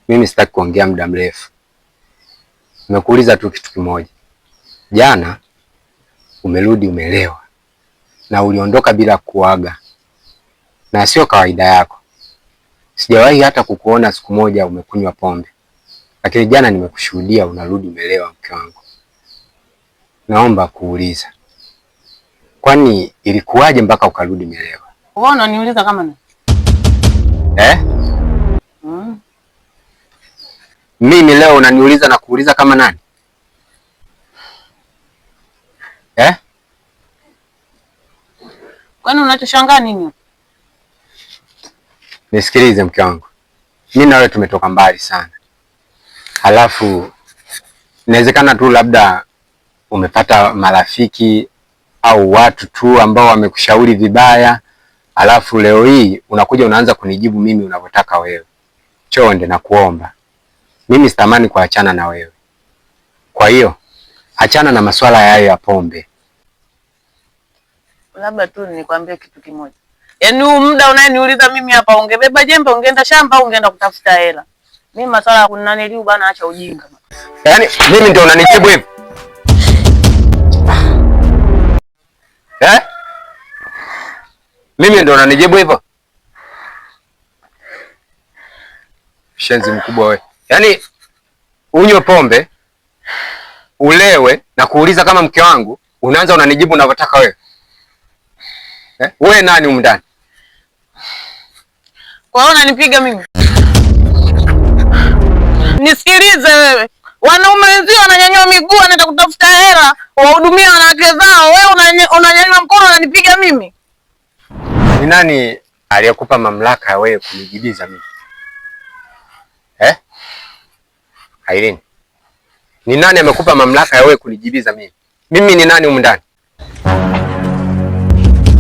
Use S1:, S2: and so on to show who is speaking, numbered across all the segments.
S1: Mimi sitaki kuongea muda mrefu. Nimekuuliza tu kitu kimoja. Jana umerudi umelewa na uliondoka bila kuaga, na sio kawaida yako. Sijawahi hata kukuona siku moja umekunywa pombe, lakini jana nimekushuhudia unarudi umelewa. Mke wangu, naomba kuuliza, kwani ilikuwaje mpaka ukarudi umelewa?
S2: Wewe unaniuliza kama nani?
S1: Mimi leo unaniuliza na kuuliza kama nani?
S2: Kwani unachoshangaa nini?
S1: Nisikilize mke wangu. Mimi na wewe tumetoka mbali sana. Halafu inawezekana tu labda umepata marafiki au watu tu ambao wamekushauri vibaya. Halafu leo hii unakuja unaanza kunijibu mimi unavyotaka wewe. Chonde na kuomba. Mimi sitamani kuachana na wewe. Kwa hiyo achana na masuala yayo ya pombe.
S2: Labda tu nikwambie kitu kimoja. Yaani huu muda unayeniuliza mimi hapa, ungebeba jembe ungeenda shamba au ungeenda kutafuta hela. Mimi masuala ya kunaniliu bana, acha ujinga.
S1: Yaani mimi ndio unanijibu hivi? Mimi ndio unanijibu hivyo? Shenzi mkubwa wewe. Yaani unywe pombe, ulewe na kuuliza kama mke wangu, unaanza unanijibu unavyotaka wewe. Wewe nani humu ndani?
S2: Kwa hiyo unanipiga mimi? Nisikilize wewe. Wanaume wenzio wananyanyua miguu wanaenda kutafuta hela, wahudumia wanawake zao. Wewe unanyanyua mkono unanipiga mimi?
S1: Ni nani aliyekupa mamlaka ya wewe kunijibiza mimi? Irene. Ni nani amekupa mamlaka ya wewe kunijibiza mimi? Mimi ni nani humu ndani?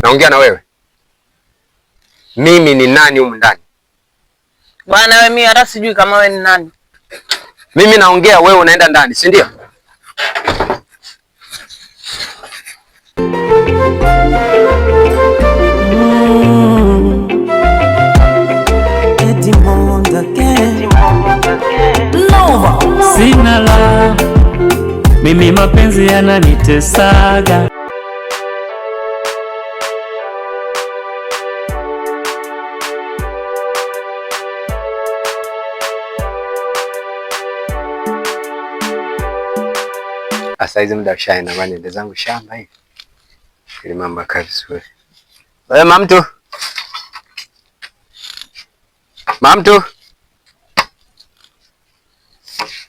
S1: Naongea na wewe. Mimi ni nani humu ndani?
S2: Bwana wewe, mimi hata sijui kama wewe ni nani.
S1: Mimi naongea, wewe unaenda ndani, si ndio?
S3: Sina la, mimi mapenzi yananitesaga.
S1: Asa hizi muda ushaenda, bwana nende zangu shamba hivi. Ili mambo yakae vizuri. Wewe mamtu. Mamtu.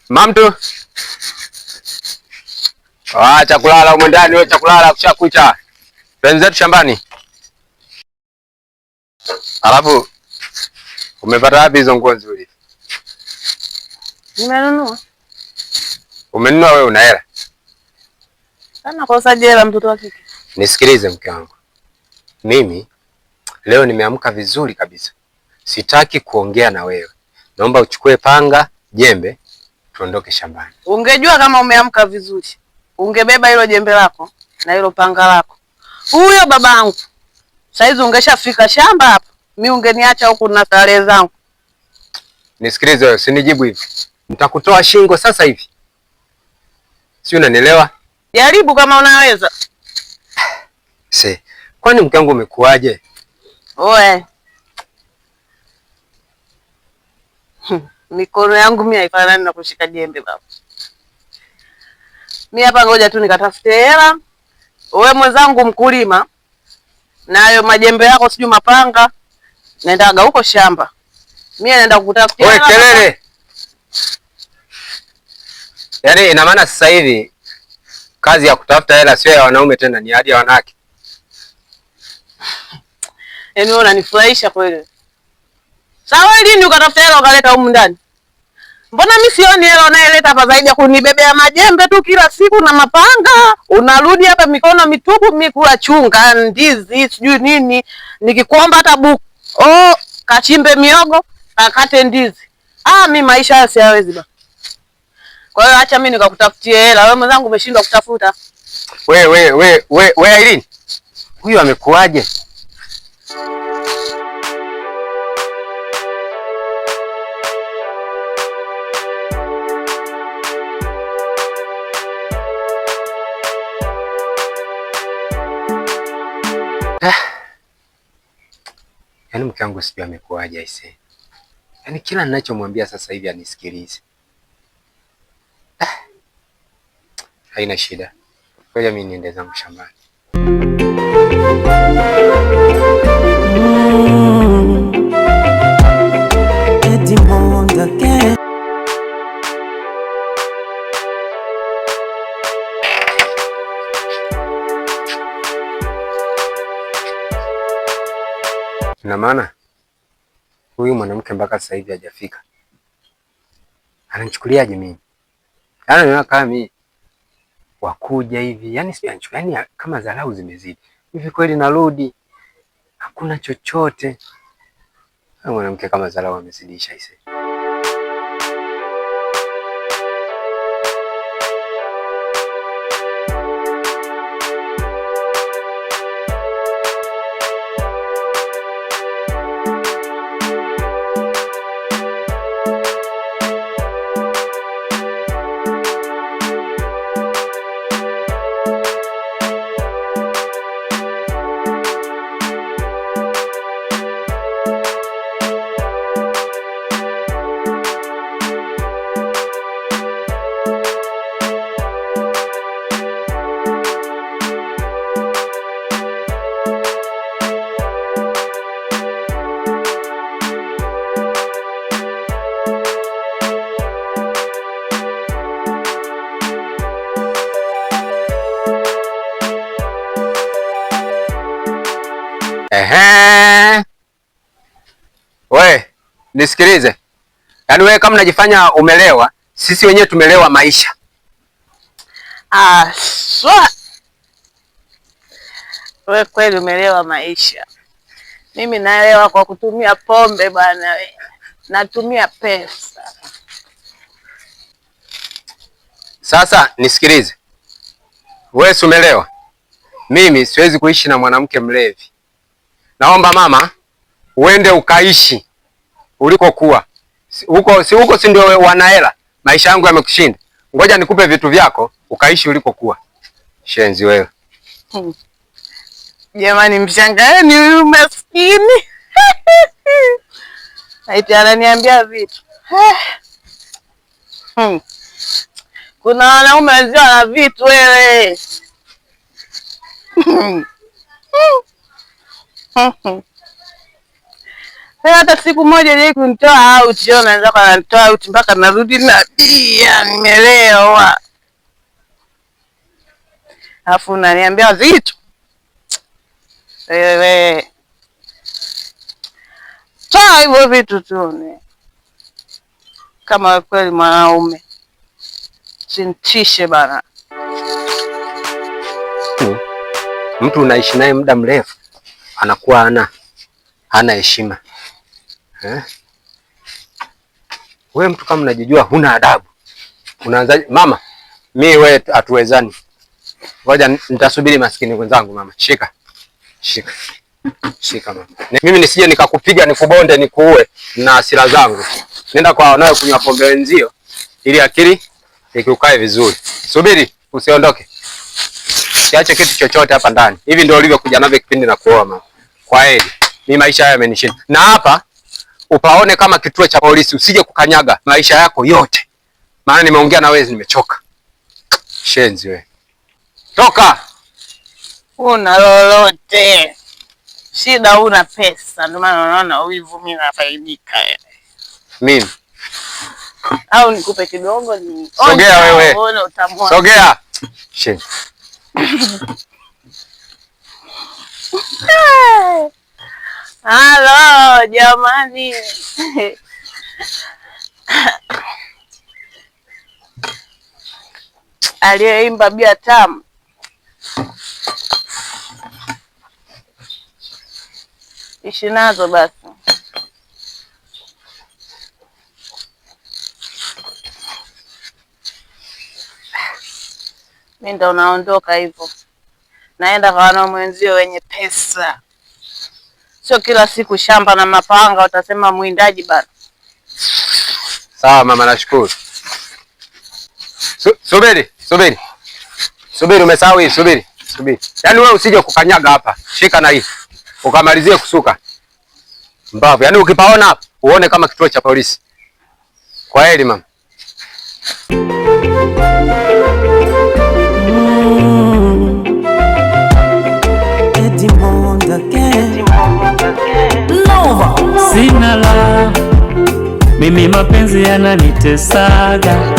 S1: Mamtu. Chakulala huko ndani, wewe chakulala kushakucha. Penzetu shambani. Alafu umepata wapi hizo nguo nzuri?
S2: Nimenunua.
S1: Umenunua wewe, una hela?
S2: Sana kosa jela mtoto wa kike.
S1: Nisikilize mke wangu. Mimi leo nimeamka vizuri kabisa. Sitaki kuongea na wewe. Naomba uchukue panga, jembe, tuondoke shambani.
S2: Ungejua kama umeamka vizuri, ungebeba hilo jembe lako na hilo panga lako. Huyo babangu saizi ungeshafika shamba hapa. Mimi ungeniacha huku na starehe zangu.
S1: Nisikilize wewe, usinijibu hivi. Nitakutoa shingo sasa hivi. Si unanielewa?
S2: Jaribu kama unaweza.
S1: Kwani mke wangu umekuaje?
S2: Oe. Mikono yangu mimi haifanani na kushika jembe baba. Mimi hapa ngoja tu nikatafute hela. Wewe mwenzangu mkulima, na hayo majembe yako sijui mapanga, naendaga huko shamba. Mimi naenda kukutafutia hela.
S1: Wewe kelele. Yaani ina maana sasa hivi kazi ya kutafuta hela sio ya wanaume tena, ni hadi ya wanawake.
S2: Yaani wewe unanifurahisha kweli. Sawa, lini ukatafuta hela ukaleta humu ndani? Mbona mimi sioni hela unayeleta hapa zaidi ya kunibebea majembe tu kila siku na mapanga? Unarudi hapa mikono mitupu, mimi kula chunga, ndizi, sijui nini. Nikikuomba hata buku. Kachimbe miogo, akate ndizi. Mimi maisha haya siyawezi ba. Kwa hiyo acha mimi nikakutafutie hela. Wewe mwenzangu umeshindwa kutafuta.
S1: Wewe Irene. Huyu amekuaje? Yaani mke wangu sijui amekuaje aise. Yaani kila ninachomwambia sasa hivi anisikilize. Haina shida. Ngoja mimi niende zangu shambani. Ina maana huyu mwanamke mpaka sasa hivi hajafika. Ananichukuliaje mimi? Yaani naona kama mimi wakuja hivi. Yaani sio anichukulia, yaani kama dharau zimezidi. Hivi kweli narudi hakuna chochote. Mwanamke kama dharau amezidisha hivi. We, nisikilize. Yaani wewe kama unajifanya umelewa, sisi wenyewe tumelewa maisha.
S2: Wewe kweli umelewa maisha. Mimi naelewa kwa kutumia pombe bwana we. Natumia pesa.
S1: Sasa nisikilize. Wewe si umelewa? Mimi siwezi kuishi na mwanamke mlevi. Naomba mama uende ukaishi ulikokuwa. Huko si ndio wanahela. Maisha yangu yamekushinda. Ngoja nikupe vitu vyako ukaishi ulikokuwa. Shenzi wewe.
S2: Jamani mshangaeni huyu maskini. Haiti ananiambia vitu. Kuna wanaume wazio na vitu wewe. Hata siku moja ile kunitoa out, naanza kunitoa out mpaka narudi na dia nimelewa. Alafu unaniambia vitu. Wewe. Toa hivyo vitu tuone. Kama kweli mwanaume. Sintishe bana.
S1: Mtu unaishi naye muda mrefu anakuwa hana heshima. Wewe mtu kama unajijua huna adabu. Unaanza mama, mimi wewe hatuwezani. Ngoja nitasubiri maskini wenzangu mama. Shika. Shika mama. Mimi nisije nikakupiga nikubonde nikuue na hasira zangu. Nenda kwa wanawe kunywa pombe wenzio ili akili ikukae vizuri. Subiri, usiondoke. Siache kitu chochote hapa ndani. Hivi ndio ulivyokuja navyo kipindi na kuoa mama. Kwa heri. Mimi maisha haya yamenishinda. Na hapa upaone kama kituo cha polisi, usije kukanyaga maisha yako yote. Maana nimeongea na wewe nimechoka. Shenzi wewe. Toka.
S2: Una lolote. Shida una pesa. Ndio maana unaona wivu mimi nafaidika.
S1: Mimi.
S2: Au nikupe kidogo ni.
S1: Sogea wewe. Sogea. Shenzi.
S2: Halo jamani. Aliyeimba bia tamu. Ishi nazo basi. Mimi ndo naondoka hivyo. Naenda kwa wanaume wenzio wenye pesa. Sio kila siku shamba na mapanga utasema mwindaji bana.
S1: Sawa mama, nashukuru. Subiri. Subiri umesahau hii, subiri. Subiri. Yaani wewe usije kukanyaga hapa. Shika na hii. Ukamalizie kusuka. Mbavu. Yaani ukipaona hapa uone kama kituo cha polisi. Kwa heri mama.
S3: Sina la mimi, mapenzi yananitesaga.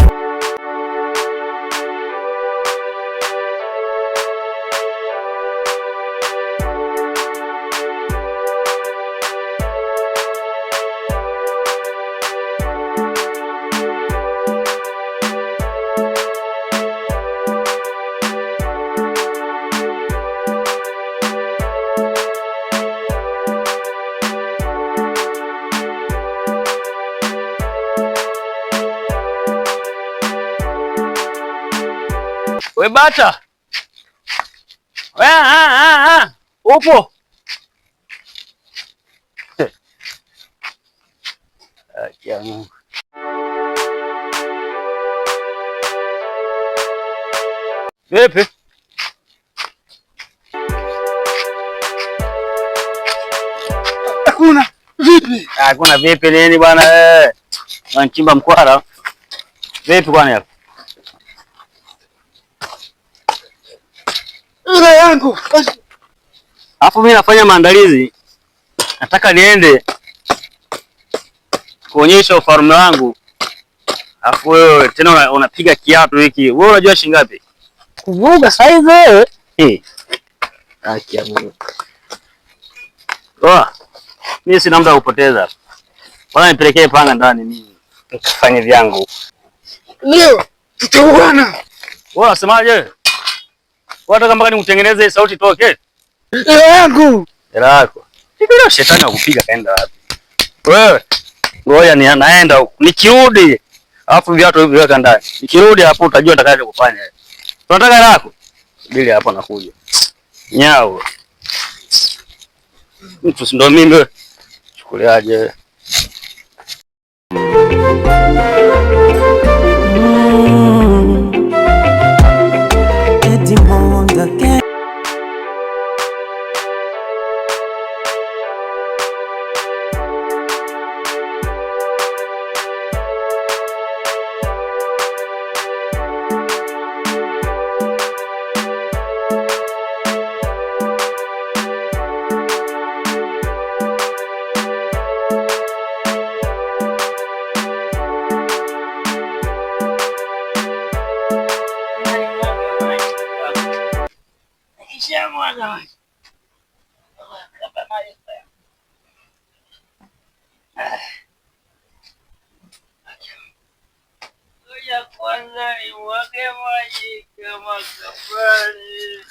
S4: We bata. Upo? Mungu. Vipi?
S5: Hakuna vipi?
S4: Hakuna vipi nini bwana Wanachimba mkwara. Vipi kwani hapa?
S5: Ile yangu.
S4: Alafu mimi nafanya maandalizi. Nataka niende kuonyesha ufalme wangu. Alafu wewe tena unapiga kiatu hiki. Wewe unajua shilingi ngapi? Kuvuga saizi wewe. Haki ya Mungu. Mimi sina muda kupoteza. Bwana nipelekee panga ndani mimi. Nikafanye vyangu.
S5: Leo tutauana.
S4: Wewe unasemaje? Wataka mpaka nikutengeneze sauti toke?
S5: Ile yangu.
S4: Hela yako. Hivi shetani akupiga kaenda wapi? Wewe. Ngoja ni anaenda huko. Nikirudi, alafu viatu hivi weka ndani. Nikirudi hapo utajua nitakaje kufanya. Unataka hela yako? Bili hapo nakuja. Nyao. Mtu si ndo mimi. Chukuliaje?
S5: Kwanza ni mwage maji kama kabari.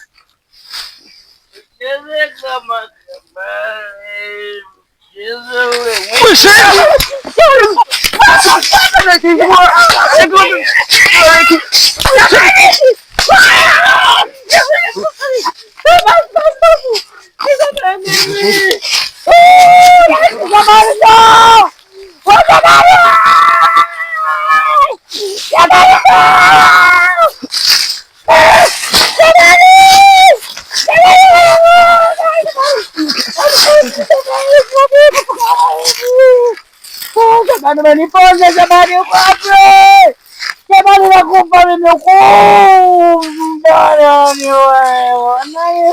S5: Ucheze kama kabari. Ucheze ule. Umeniponza jamani, uko wapi? Jamani nakufa mimi huko. Mbona ni wewe? Nayo.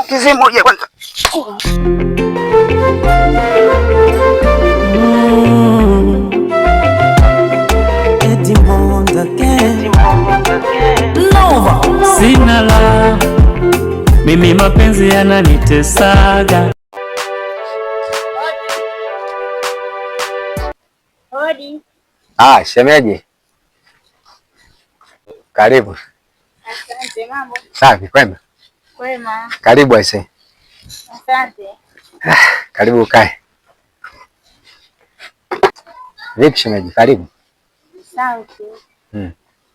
S5: Kizi moja kwanza.
S3: Sina la mimi, mapenzi yananitesaga.
S6: Hodi.
S1: Shemeji. Karibu.
S6: Asante, mambo.
S1: Safi, kwema?
S6: Kwema.
S1: Karibu aise.
S6: Asante.
S1: Karibu kae. Vipi shemeji, karibu.
S6: Asante.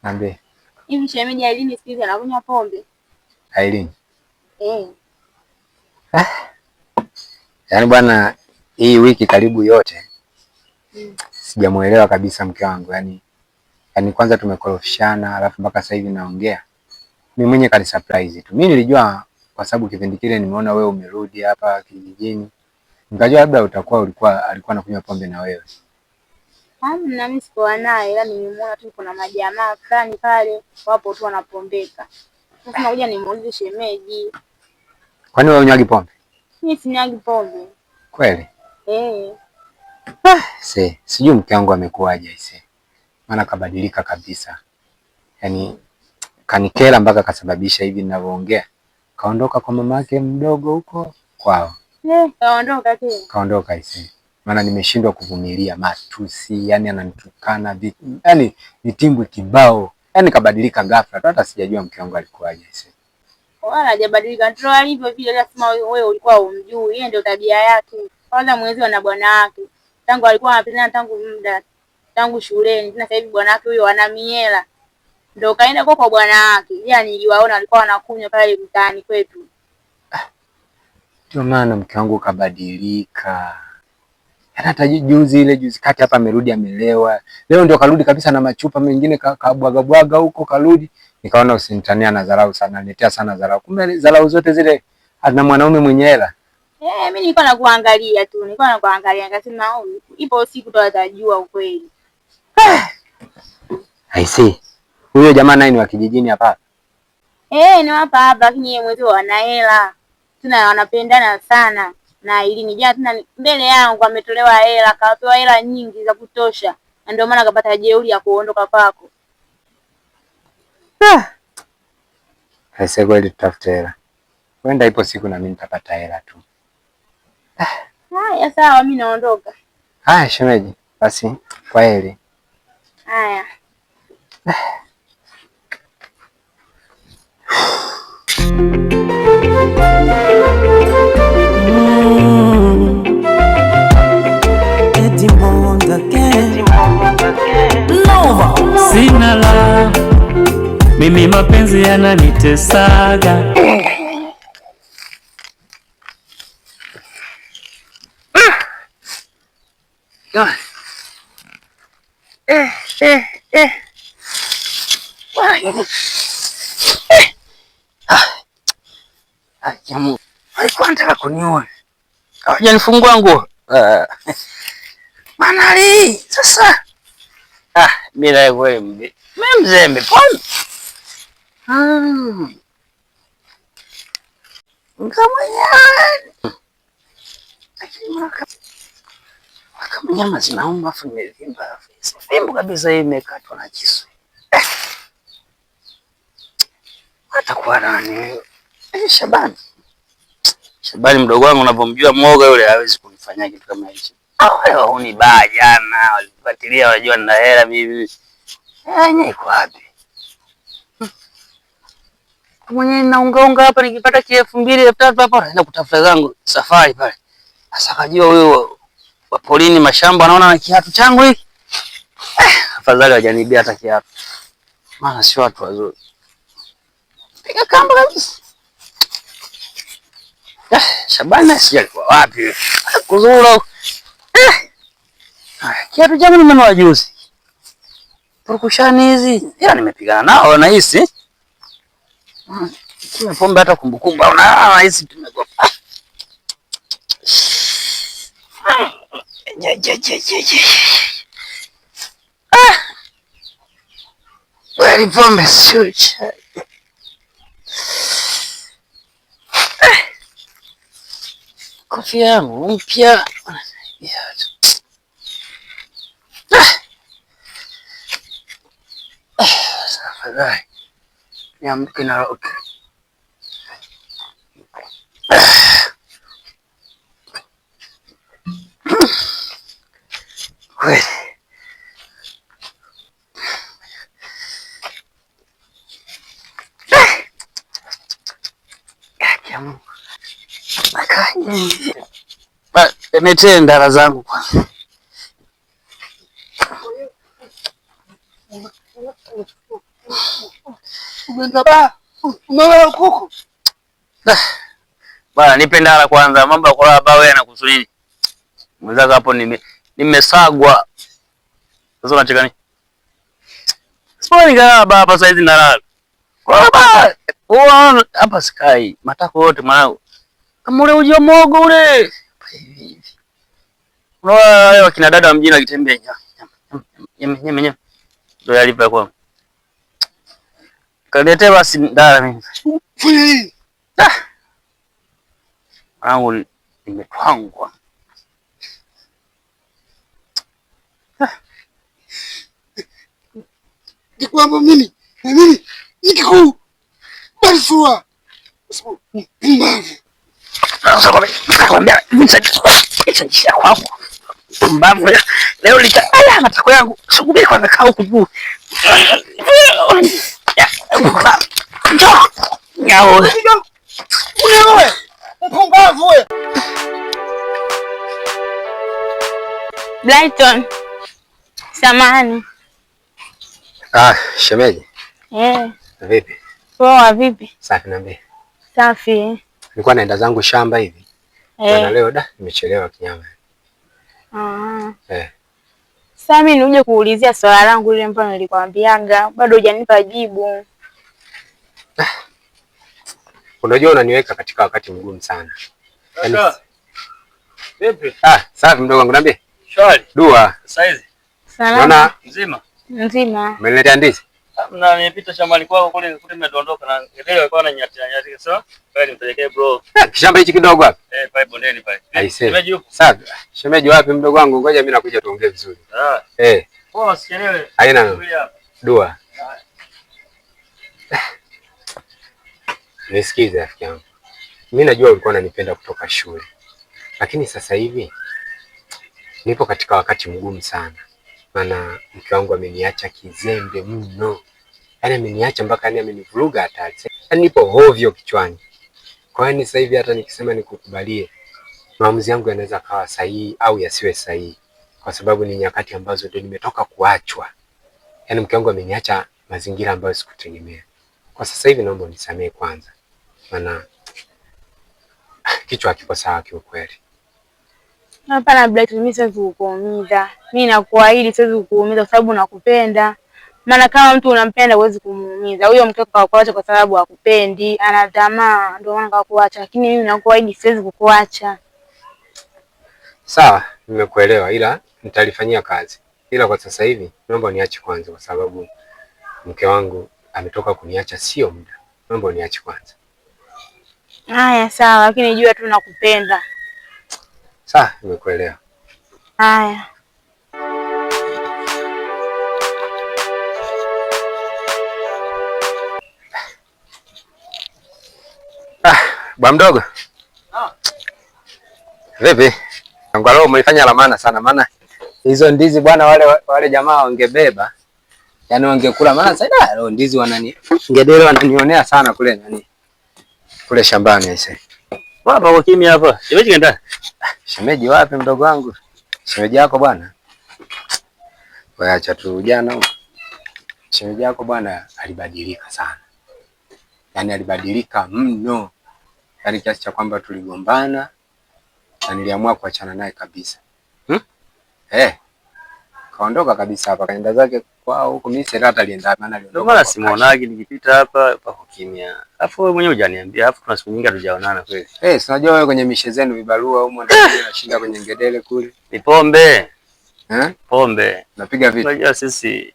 S1: Niambie.
S6: Hivi shemeji Aileen siku hizi anakunywa pombe?
S1: Aileen. Yaani bwana, hii wiki karibu yote sijamuelewa kabisa mke wangu, yaani Yaani kwanza tumekorofishana, alafu mpaka sasa hivi naongea. Mimi mwenyewe kali surprise tu. Mimi nilijua kwa sababu kipindi kile nimeona wewe umerudi hapa kijijini. Nikajua labda alikuwa anakunywa pombe na wewe.
S6: Hamna, mimi sikuwa naye, ila nimemuona tu kuna majamaa fulani pale wapo tu wanapombeka. Sasa nakuja nimuulize shemeji.
S1: Kwani wewe unyagi pombe?
S6: Mimi sinyagi pombe.
S1: Kweli? Sijui mke wangu amekuaje ise. Maana kabadilika kabisa. Yaani kanikera mpaka kasababisha hivi ninavyoongea. Kaondoka kwa mamake mdogo huko kwao.
S6: Kaondoka tena.
S1: Kaondoka ise. Maana nimeshindwa kuvumilia matusi, yani ananitukana vitu. Yaani nitimbwe kibao. Yaani kabadilika ghafla. Hata sijajua mke wangu alikuaje ise.
S6: Wala hajabadilika. Ndio alivyo vile, lazima wewe ulikuwa umjui. Yeye ndio tabia yake. Kwanza mwezi na bwana wake. Tangu alikuwa anapendana tangu muda, tangu shuleni. Tena sasa hivi bwana wake huyo ana miela. Ndio kaenda kwa bwana wake. Yaani niliwaona alikuwa anakunywa pale mtaani kwetu.
S1: Ndio maana mke wangu kabadilika. Hata juzi kati hapa amerudi amelewa. Leo ndio karudi kabisa na machupa mengine kabwaga huko karudi. Nikaona usinitania na dharau sana, niletea sana dharau. Kumbe dharau zote zile ana mwanaume mwenye hela.
S6: Mimi nilikuwa nakuangalia tu. Nikasema ipo siku tutajua ukweli.
S1: I see. Huyo jamaa naye ni wa kijijini hapa.
S6: Ni hapa lakini yeye mwenyewe ana hela. Tuna wanapendana sana. Na ili nijaa tena mbele yangu ametolewa hela, kapewa hela nyingi za kutosha. Na ndio maana akapata jeuri ya kuondoka kwako.
S1: Haise kweli tutafute hela. Wenda ipo siku na mimi nitapata hela tu.
S6: Haya sawa, mimi naondoka.
S1: Haya shemeji, basi kwaheri.
S6: Haya.
S3: Sina la mimi, mapenzi yananitesaga.
S4: Jamu, alikuwa anataka kuniua. Hajanifungua nguo. Manali, sasa. Mira wewe mbe. Mimi mzembe pombe. Ngamanya. Kama nyama zinauma afu nimevimba. Fimbo kabisa hii imekatwa na kisu. Atakuwa nani? Shabani mdogo wangu, unavyomjua mwoga yule hawezi kunifanyia kitu kama hicho. Wale wauni baa jana walifuatilia, wajua nina hela mimi. Yenyewe iko wapi? Mwenyewe naungaunga hapa, nikipata 2000 3000 hapa naenda kutafuta zangu safari pale. Sasa kajua huyo wa polini mashamba anaona na kiatu changu hiki. Afadhali wajanibia hata kiatu. Maana si watu wazuri. Piga kamba kabisa. Shabana sija alikuwa wapi? Kuzura. Kiatu changu nimenunua juzi. Purukushani hizi. Ila nimepigana nao nahisi. Kima pombe hata kumbukumbu au nahisi tumegopa. Wali pombe sio chai. Kofia yangu mpya. Safari. Niamke na roke. Kweli. Kamu. Makaje. Nimetee ndara zangu kwanza. Umeona kuku? Bwana nipe ndara kwanza, mambo ya kulala bawe yanakuhusu nini? Mwenzako hapo nimesagwa. Sasa unacheka nini? Siponi kama hapa saizi nalala. Kwa baba, unaona hapa sikai. Matako yote mwanangu. Kama ule uji wa mogo ule. Hivi. Unaona wale wakina dada wa mjini wakitembea. Nyama. Ndio yalipa kwa. Kalete basi ndara mimi. Mwanangu nimetwangwa.
S5: Kikwamba mimi nikikuu basua mbavu.
S4: Sasa nakwambia nisajisha kwako. Mbavu leo aya matako yangu. Subiri kwanza kaa huku juu. Njoo.
S5: Wewe mpumbavu wewe.
S6: Brighton. Samahani.
S1: Shemeji. Vipi?
S6: Poa vipi?
S1: Safi na mimi.
S6: Safi.
S1: Nilikuwa naenda zangu shamba hivi. Na leo nimechelewa kinyama.
S6: Sasa mimi nije kuulizia swala langu lile ambalo nilikwambiaga, bado hujanipa jibu.
S1: Unajua unaniweka katika wakati mgumu sana.
S4: Vipi?
S1: Safi mdogo wangu niambie.
S4: Shwari.
S1: Dua.
S4: Saizi.
S6: Salama.
S4: Nzima.
S6: Nzima.
S1: Umeniletea ndizi?
S4: Na nimepita shambani kwako kule nimedondoka na ngedele alikuwa ananyatia sawa? Pale nipelekee bro.
S1: Kishamba hichi kidogo hapa.
S4: Pale bondeni pale.
S1: Shemeji yupo? Safi. Shemeji wapi mdogo wangu? Ngoja mimi nakuja tuongee vizuri.
S4: Poa usichelewe.
S1: Haina. Dua. Nisikize rafiki yangu. Mimi najua ulikuwa unanipenda kutoka shule. Lakini sasa hivi nipo katika wakati mgumu sana. Maana mke wangu ameniacha kizembe mno. Yaani ameniacha mpaka amenivuruga hatari. Yaani nipo hovyo kichwani. Kwa hiyo sasa hivi hata nikisema nikukubalie, maamuzi yangu yanaweza kawa sahihi au yasiwe sahihi. Kwa sababu ni nyakati ambazo ndio nimetoka kuachwa. Yaani mke wangu ameniacha mazingira ambayo sikutegemea. Kwa sasa hivi naomba unisamehe kwanza. Maana kichwa kipo sawa kiukweli.
S6: Hapana Brighton, mimi siwezi kukuumiza. Mimi nakuahidi siwezi kukuumiza kwa sababu nakupenda. Maana kama mtu unampenda huwezi kumuumiza. Huyo mke wako akakuacha kwa sababu hakupendi, ana tamaa, ndio maana akakuacha. Lakini mimi nakuahidi siwezi kukuacha.
S1: Sawa, nimekuelewa ila nitalifanyia kazi. Ila kwa sasa hivi naomba niache kwanza kwa sababu mke wangu ametoka kuniacha sio muda. Naomba niache kwanza.
S6: Haya sawa, lakini jua tu nakupenda.
S1: Sawa, nimekuelewa.
S6: Haya.
S1: Bwa mdogo. Vipi? Angalau umeifanya la maana sana maana hizo ndizi bwana wale jamaa wangebeba. Yaani wangekula maana sasa leo ndizi ngedele wananionea sana kule kule shambani aise.
S4: Hapa kwa kimya hapa. Shemeji kaenda?
S1: Shemeji wapi mdogo wangu? Shemeji yako bwana. Wewe acha tu jana huko. Shemeji yako bwana alibadilika sana. Yaani alibadilika mno. Yaani kiasi cha kwamba tuligombana na niliamua kuachana naye kabisa. Kaondoka kabisa hapa kaenda zake kwao huko mimi sasa hata alienda maana aliondoka.
S4: Ndio maana simuonagi nikipita hapa pako kimya. Alafu wewe mwenyewe hujaniambia, alafu kuna siku nyingi hatujaonana kweli.
S1: Si unajua wewe kwenye mishe zenu vibarua huko ndio unashinda kwenye ngedele kule.
S4: Ni pombe. Pombe.
S1: Napiga vitu.
S4: Unajua sisi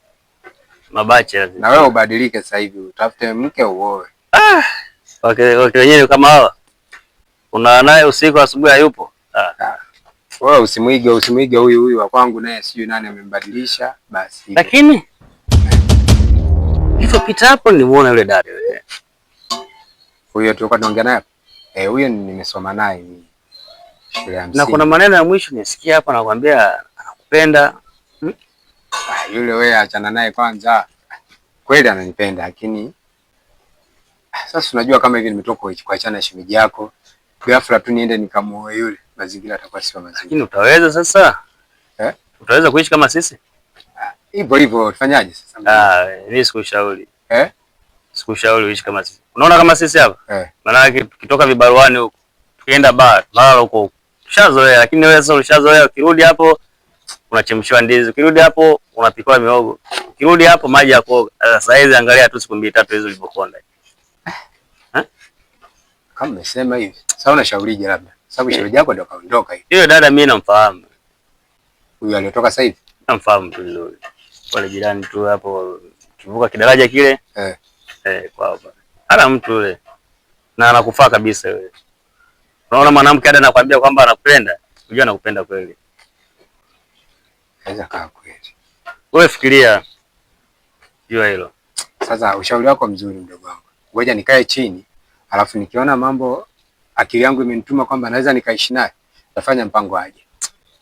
S4: mabache.
S1: Na wewe ubadilike sasa hivi, utafute mke uoe.
S4: Wenyewe kama hawa. Una naye usiku asubuhi hayupo.
S1: Wewe usimuige huyu wa kwangu naye sijui nani amembadilisha basi.
S4: Lakini nilipopita hapo nilimuona yule dada yule.
S1: Huyo tulikuwa tunaongea naye. Huyo nimesoma naye shule ya msingi.
S4: Na kuna maneno ya mwisho nisikia hapa anakuambia anakupenda.
S1: Yule wewe achana naye kwanza. Kweli ananipenda lakini sasa unajua kama hivi nimetoka kuachana na shemeji yako. Ghafla tu niende nikamuoe yule. Mazingira atakuwa sio mazuri.
S4: Lakini utaweza sasa? Utaweza kuishi kama sisi?
S1: Hivyo tufanyaje sasa?
S4: Mimi sikushauri. Sikushauri uishi kama sisi. Unaona kama sisi hapa? Maana kitoka vibaruani huko, tukienda bar, mara huko. Tushazoea, lakini wewe sasa ushazoea ukirudi hapo unachemshwa ndizi. Ukirudi hapo unapikwa mihogo. Ukirudi hapo maji ya kuoga. Sasa hizi angalia tu siku 2-3 hizo ulipokonda.
S1: Kama umesema hivi. Sasa unashaurije labda? Sababu shauri yako ndio kaondoka hivi.
S4: Hiyo dada mimi namfahamu.
S1: Huyu aliotoka sasa hivi?
S4: Namfahamu tu vizuri. Wale jirani tu hapo kivuka kidaraja kile. Kwa hapa. Ana mtu yule. Na anakufaa kabisa yule. Unaona mwanamke hata anakuambia kwamba anakupenda, unajua anakupenda kweli.
S1: Sasa kaa kweli.
S4: Wewe fikiria jua hilo.
S1: Sasa ushauri wako mzuri mdogo wangu. Ngoja nikae chini, alafu nikiona mambo akili yangu imenituma kwamba naweza nikaishi naye, nitafanya mpango aje.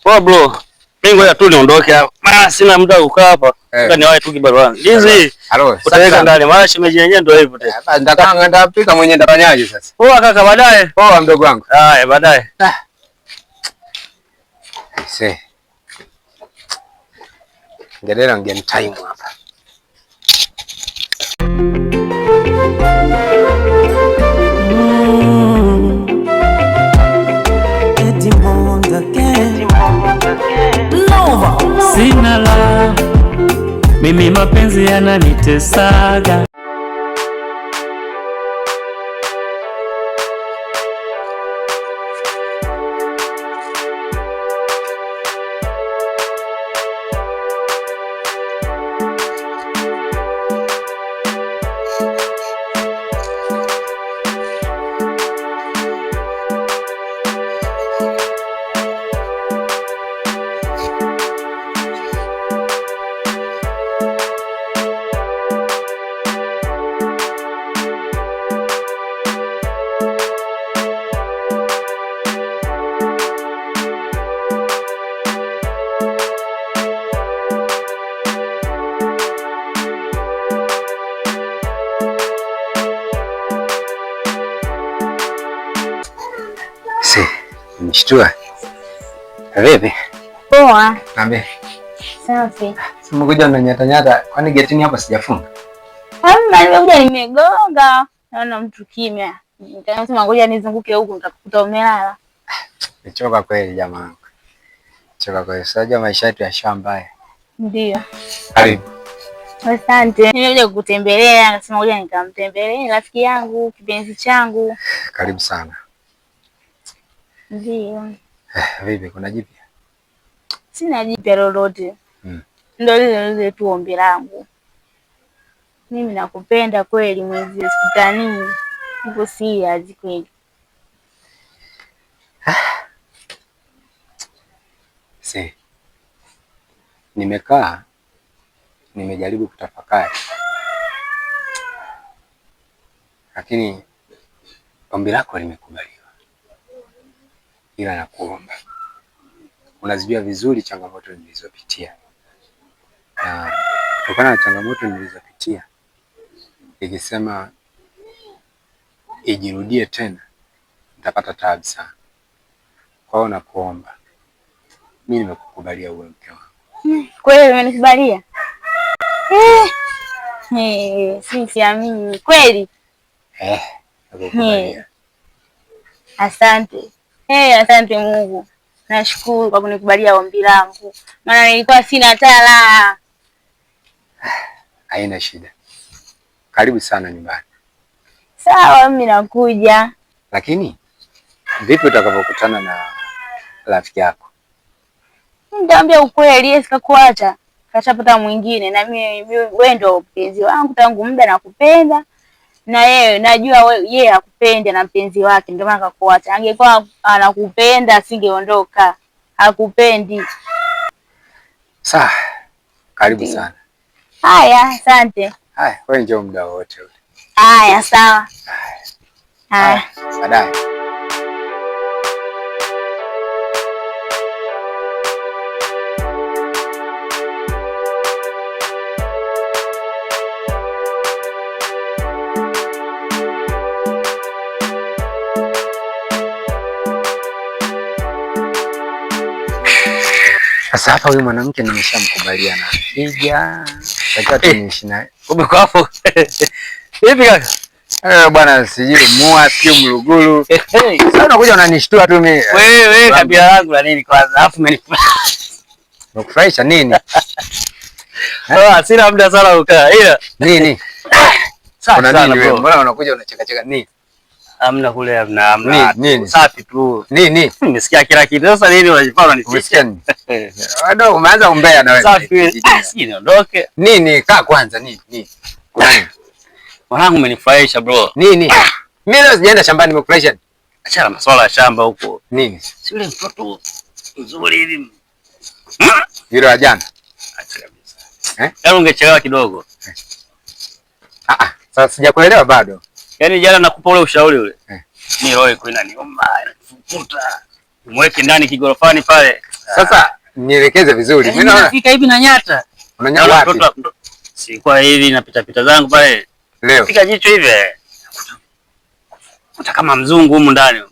S4: Poa bro. Mimi ngoja tu niondoke hapa. Maana sina muda wa kukaa hapa. Ngoja niwahi tu kibarua. Ndizi.
S1: Halo.
S4: Utaweka ndani. Maana shemeji yenyewe ndio hivyo tena.
S1: Basi nitakaanga pika mwenyewe nitafanyaje sasa?
S4: Poa kaka baadaye.
S1: Poa mdogo wangu.
S4: Haya baadaye.
S1: Aise. Ngelela ngeni time hapa.
S3: Sina la mimi mapenzi yananitesaga.
S1: Mshtua. Vipi?
S6: Poa.
S1: Niambie.
S6: Safi.
S1: Simekuja na nyata. Kwani getini hapa sijafunga?
S6: Hamna, nimekuja nimegonga. Naona mtu kimya. Nikasema ngoja nizunguke huku nitakukuta umelala.
S1: Nichoka kweli jamaa. Nichoka kweli. Sasa maisha yetu ya shamba.
S6: Ndio.
S1: Karibu.
S6: Asante. Nimekuja kukutembelea, nasema ngoja nikamtembelee rafiki yangu, kipenzi changu.
S1: Karibu sana.
S6: Ndio.
S1: Vipi kuna jipya?
S6: Sina jipya lolote. Ndio lile tu ombi langu. Mimi nakupenda kweli mwezi sikutanii. Hivyo serious kweli.
S1: Nimekaa nimejaribu kutafakari. Lakini ombi lako limekubaliwa. Ila nakuomba unazijua vizuri changamoto nilizopitia. Na kutokana na changamoto nilizopitia, nikisema ijirudie tena nitapata taabu sana. Kwa hiyo nakuomba, mimi nimekukubalia uwe mke wangu.
S6: Kweli umenikubalia? Siamini. Kweli?
S1: Nakukubalia.
S6: Asante. Asante Mungu. Nashukuru kwa kunikubalia ombi langu. Maana nilikuwa sina tala.
S1: Haina shida. Karibu sana nyumbani.
S6: Sawa, mimi nakuja.
S1: Lakini vipi utakapokutana na rafiki yako?
S6: Nitamwambia ukweli, yeye sikakuacha. Kashapata mwingine na mimi wewe ndio mpenzi wangu tangu muda nakupenda. Na yeye najua yeye hakupendi na mpenzi wake ndio maana akakuacha. Angekuwa anakupenda asingeondoka. Hakupendi.
S1: Sawa. Karibu sana.
S6: Haya, asante.
S1: Haya, wewe njoo muda wote ule.
S6: Haya, sawa. Haya.
S1: Baadaye. Sasa hapa huyu mwanamke nimeshamkubaliana. Akija, nataka tuishi naye.
S4: Umeko hapo. Hivi kaka?
S1: Bwana sijui mua sio mluguru. Sasa unakuja unanishtua tu mimi.
S4: Wewe kabila langu la nini kwanza? Alafu
S1: Nakufurahisha nini?
S4: Sina muda sana ukaa. Ila
S1: Nini? Kuna nini wewe? Mbona unakuja unacheka cheka nini?
S4: Hamna kule, hamna.
S1: Nini?
S4: Safi tu.
S1: Nini?
S4: Nimesikia kila kitu. Sasa nini unajifanya
S1: Umesikia
S4: unanitisha?
S1: nini? Bado umeanza umbea na wewe.
S4: Safi. Si niondoke.
S1: Nini? Kaa kwanza nini?
S4: Mwanangu umenifurahisha bro.
S1: Nini? Mimi leo sijaenda shambani, nimekufurahisha.
S4: Achana masuala ya shamba huko.
S1: Nini?
S4: Si yule mtoto mzuri hivi.
S1: Yule wa jana.
S4: Acha kabisa. Yaani ungechelewa kidogo.
S1: Sasa sijakuelewa bado.
S4: Yaani jana nakupa ule ushauri ule. Mimi roho iko inaniuma, inafukuta. Mweke ndani kigorofani pale.
S1: Sasa nielekeze vizuri. Mimi naona
S4: nafika hivi na nyata.
S1: Unanyata wapi?
S4: Si kwa hivi napita pita zangu pale.
S1: Leo.
S4: Fika jicho hivi. Kuta kama mzungu humu ndani.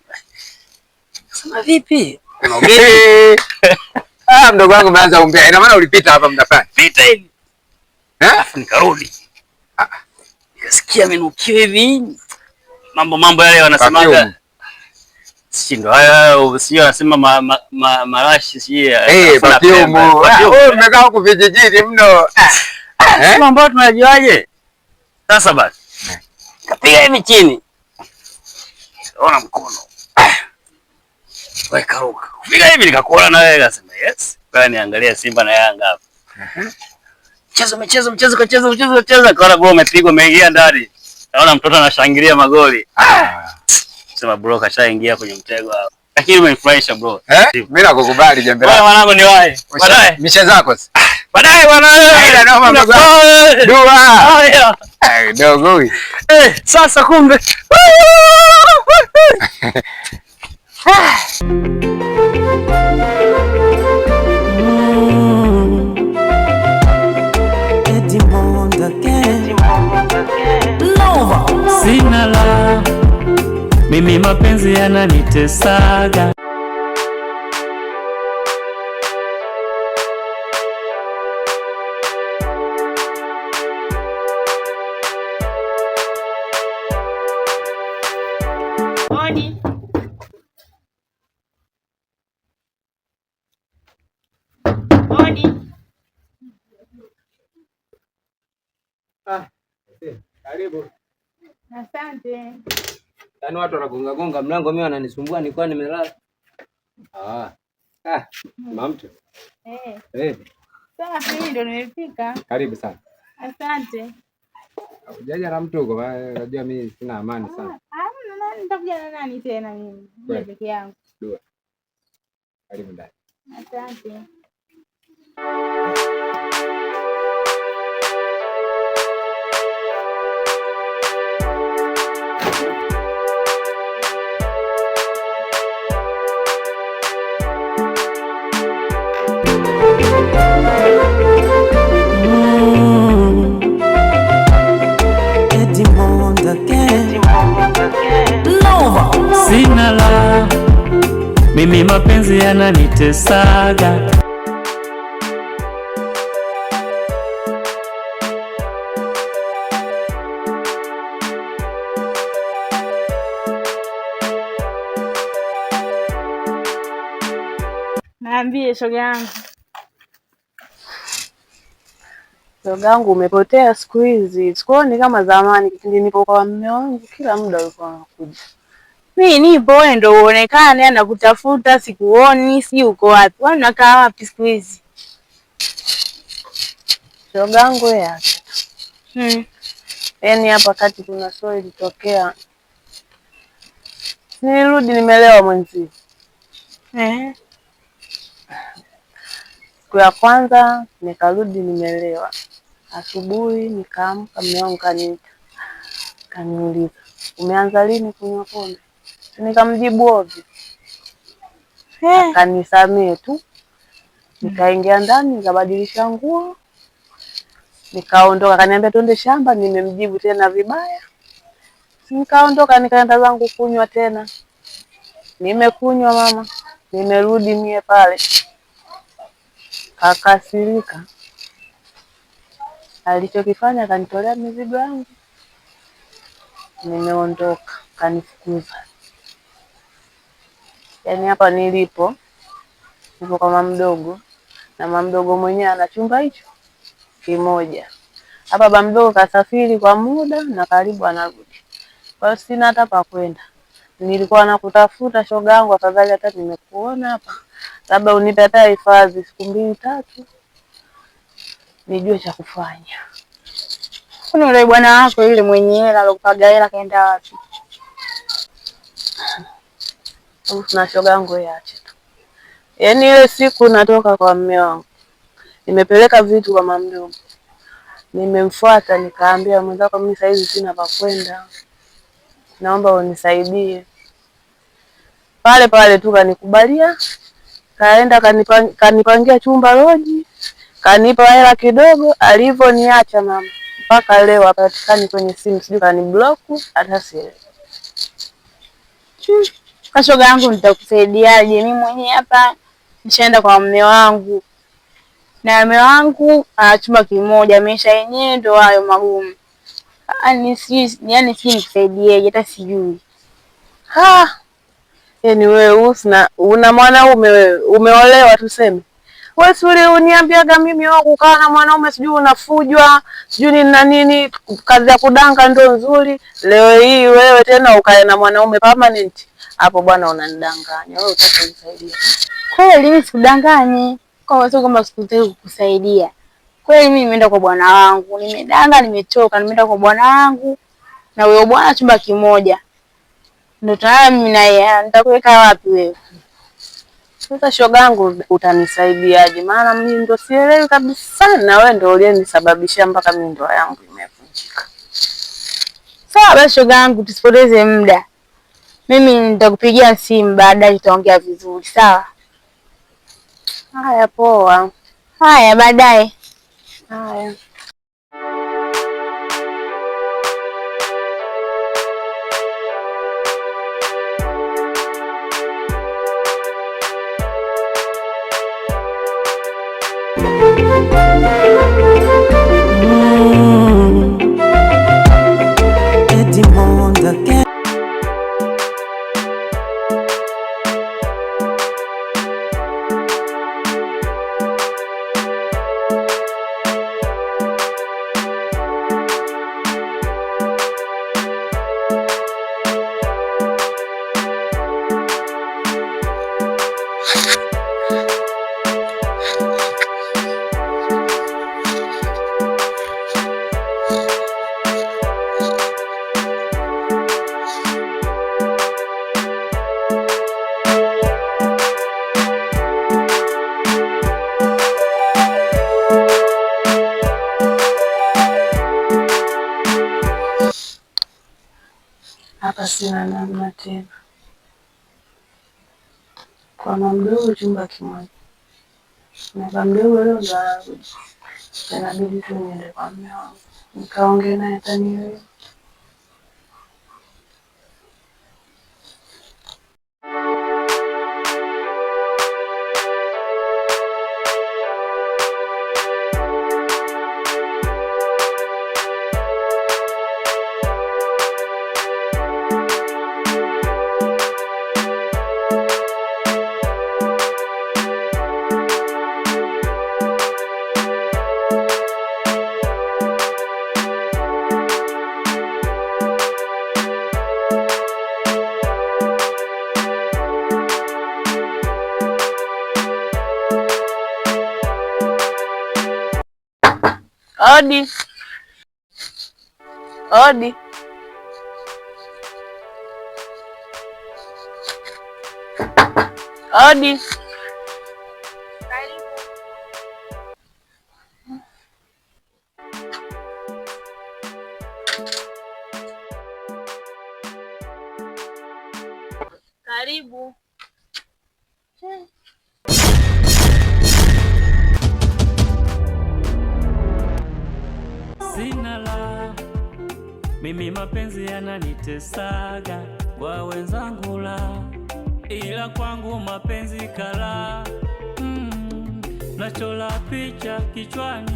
S4: Sema vipi? Unaogea?
S1: Mdogo wangu umeanza umbea. Ina maana ulipita hapa muda fulani.
S4: Pita hivi. Alafu nikarudi. Nikasikia menukio hivi. Mambo yale wanasemaga. Si ndo haya sio wanasema marashi si
S1: perfume. Wewe umekaa huko vijijini mno.
S4: Sio ambao tunajuaje? Sasa basi. Kapiga hivi chini. Ona mkono. Weka ruka. Kupiga hivi nikakuona na wewe akasema yes. Kwa niangalia Simba na Yanga hapa. Mchezo kaona bro umepigwa umeingia ndani. Naona mtoto anashangilia magoli. Sema bro kashaingia kwenye mtego hapo. Lakini umenifurahisha bro.
S1: Mimi nakukubali jambo lako.
S4: Wewe mwanangu ni wae. Baadaye.
S1: Misha zako.
S4: Baadaye bwana wewe.
S1: Naomba mdogo. Dua.
S4: Haya.
S1: Dogo huyu.
S4: Sasa kumbe.
S3: Sina la mimi mapenzi yananitesaga.
S6: Odi. Odi.
S1: Karibu.
S6: Asante.
S1: Yaani watu wanagonga gonga mlango, mimi wananisumbua, nilikuwa nimelala. Mamtu.
S6: Safi, mimi ndo nimefika.
S1: Karibu sana.
S6: Asante.
S1: Hujaja na mtu huko, unajua mimi sina amani sana.
S6: Nani nitakuja na nani tena mimi? Mimi peke yangu.
S1: Dua. Karibu ndani.
S6: Asante.
S3: Sina la mimi mapenzi yananitesaga.
S6: Naambie shoga yangu.
S2: Shoga yangu umepotea siku hizi. Sikuoni kama zamani kipindi nipo kwa mume wangu, kila muda ulikuwa unakuja.
S6: Mimi nipo, wewe ndio uonekane na kutafuta, sikuoni, si uko wapi? Wewe unakaa wapi siku hizi?
S2: Shoga yangu yake. Yaani hapa kati kuna story ilitokea. Nilirudi nimelewa mwenzi. Siku ya kwanza nikarudi nimelewa. Asubuhi nikaamka, mume wangu kaniita. Kaniuliza, "Umeanza lini kunywa pombe?" Nikamjibu ovyo. Akanisamee tu. Nikaingia ndani, nikabadilisha nguo. Nikaondoka, akaniambia twende shamba, nimemjibu tena vibaya. Nikaondoka nikaenda zangu kunywa tena. Nimekunywa mama. Nimerudi mie pale. Akasirika. Alichokifanya kanitolea mizigo yangu. Nimeondoka, kanifukuza. Yaani hapa nilipo, nipo kama mdogo, na mama mdogo mwenyewe ana chumba hicho kimoja. Hapa baba mdogo kasafiri kwa muda na karibu anarudi. Kwa hiyo sina hata pa kwenda. Nilikuwa nakutafuta shoga yangu, afadhali hata nimekuona hapa. Labda unipe hata hifadhi siku 2-3. Nijue cha kufanya.
S6: Kuna yule bwana wako yule mwenye hela alokupaga hela kaenda wapi?
S2: Na shoga yangu yaache tu. Yaani ile siku natoka kwa mume wangu, nimepeleka vitu kwa mama mdogo. Nimemfuata nikaambia mwenzako, mimi saizi sina pa kwenda, naomba unisaidie. Pale pale tu kanikubalia, kaenda kanipangia chumba loji, kanipa hela kidogo. Alivyoniacha mama, mpaka leo hapatikani kwenye simu, sijui kaniblock hata sielewi.
S6: Shoga yangu nitakusaidiaje? Mimi mwenyewe hapa nishaenda kwa mume wangu. Na mume wangu ana chumba kimoja, maisha yenyewe ndio hayo magumu. Yaani si nikusaidieje hata sijui.
S2: Yaani wewe una mwanaume wewe, umeolewa tuseme. Wewe suri uniambiaga mimi wewe kukaa na mwanaume sijui unafujwa, sijui ni na nini, kazi ya kudanga ndio nzuri. Leo hii wewe tena ukae na mwanaume permanent. Hapo bwana unanidanganya. Wewe utanisaidia.
S6: Kweli mimi sikudanganye. Kwa sababu kama sikutaki kukusaidia. Kweli mimi nimeenda kwa bwana wangu, nimedanga, nimechoka, nimeenda kwa bwana wangu. Na wewe bwana chumba kimoja. Ndio tayari mimi na yeye nitakuweka wapi wewe?
S2: Sasa shoga yangu utanisaidiaje? Maana mimi ndo sielewi kabisa, na wewe ndio uliyenisababishia mpaka mimi ndoa yangu imevunjika.
S6: Sawa basi shoga yangu, tusipoteze muda. Mimi nitakupigia simu baadaye, tutaongea vizuri, sawa?
S2: Haya poa.
S6: Haya baadaye.
S2: Haya. Hapa sina namna tena. Kwa mama mdogo chumba kimoja. Na baba mdogo leo ndo anarudi. Inabidi tu niende kwa mume wangu. Nikaongea naye atanielewa. Odi. Odi. Odi. Karibu.
S3: Sina la mimi, mapenzi yananitesaga kwa wenzangu la, ila kwangu mapenzi kala. Nachola picha kichwani.